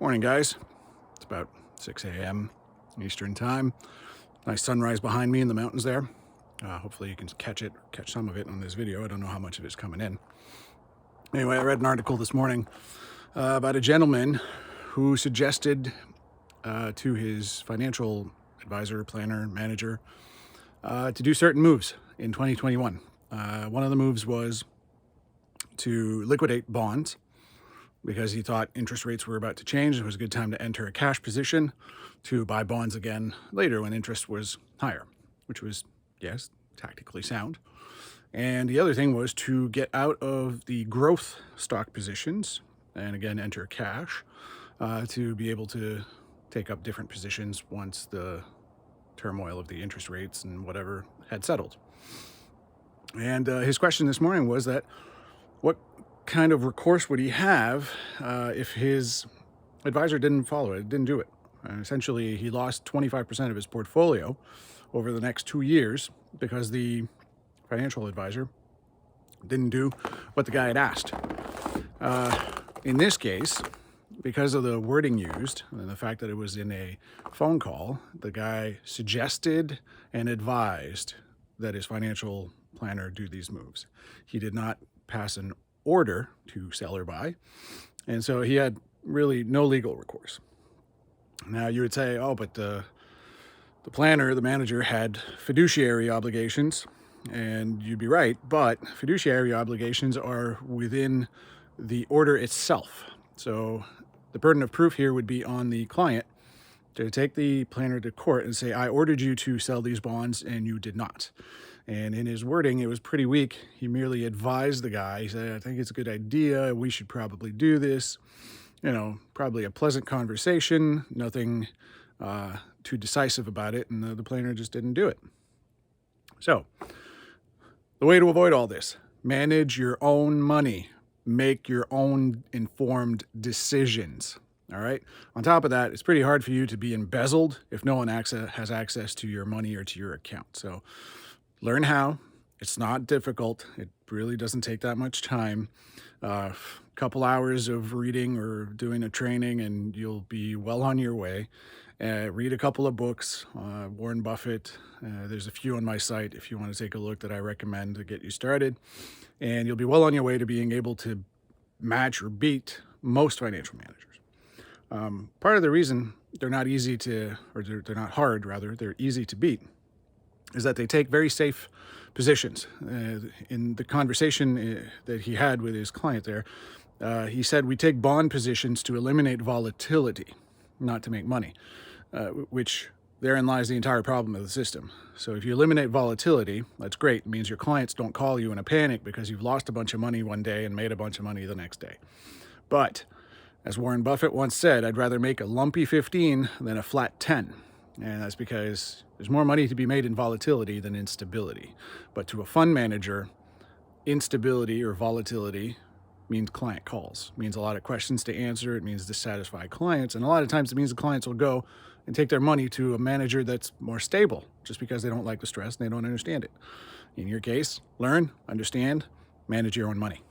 Morning, guys. It's about 6 a.m. Eastern time. Nice sunrise behind me in the mountains there. Hopefully you can catch some of it on this video. I don't know how much of it's coming in. Anyway, I read an article this morning about a gentleman who suggested to his financial advisor, planner, manager to do certain moves in 2021. One of the moves was to liquidate bonds because he thought interest rates were about to change. It was a good time to enter a cash position to buy bonds again later when interest was higher, which was, yes, tactically sound. And the other thing was to get out of the growth stock positions and again enter cash to be able to take up different positions once the turmoil of the interest rates and whatever had settled. And his question this morning was that what kind of recourse would he have if his advisor didn't follow it, didn't do it? And essentially, he lost 25% of his portfolio over the next 2 years because the financial advisor didn't do what the guy had asked. In this case, because of the wording used and the fact that it was in a phone call, the guy suggested and advised that his financial planner do these moves. He did not pass an order to sell or buy, and so he had really no legal recourse. Now you would say, oh, but the planner, the manager, had fiduciary obligations, and you'd be right, but fiduciary obligations are within the order itself. So the burden of proof here would be on the client to take the planner to court and say, I ordered you to sell these bonds and you did not. And in his wording, it was pretty weak. He merely advised the guy. He said, I think it's a good idea. We should probably do this. Probably a pleasant conversation, nothing too decisive about it. And the planner just didn't do it. So the way to avoid all this, manage your own money. Make your own informed decisions. All right. On top of that, it's pretty hard for you to be embezzled if no one has access to your money or to your account. So learn how. It's not difficult. It really doesn't take that much time. A couple hours of reading or doing a training and you'll be well on your way. Read a couple of books, Warren Buffett. There's a few on my site if you want to take a look that I recommend to get you started. And you'll be well on your way to being able to match or beat most financial managers. Part of the reason they're not easy to, or they're not hard, rather, they're easy to beat, is that they take very safe positions. In the conversation that he had with his client there, he said, we take bond positions to eliminate volatility, not to make money, which therein lies the entire problem of the system. So if you eliminate volatility, that's great. It means your clients don't call you in a panic because you've lost a bunch of money one day and made a bunch of money the next day. But as Warren Buffett once said, I'd rather make a lumpy 15 than a flat 10. And that's because there's more money to be made in volatility than instability. But to a fund manager, instability or volatility means client calls. It means a lot of questions to answer. It means dissatisfied clients. And a lot of times it means the clients will go and take their money to a manager that's more stable just because they don't like the stress and they don't understand it. In your case, learn, understand, manage your own money.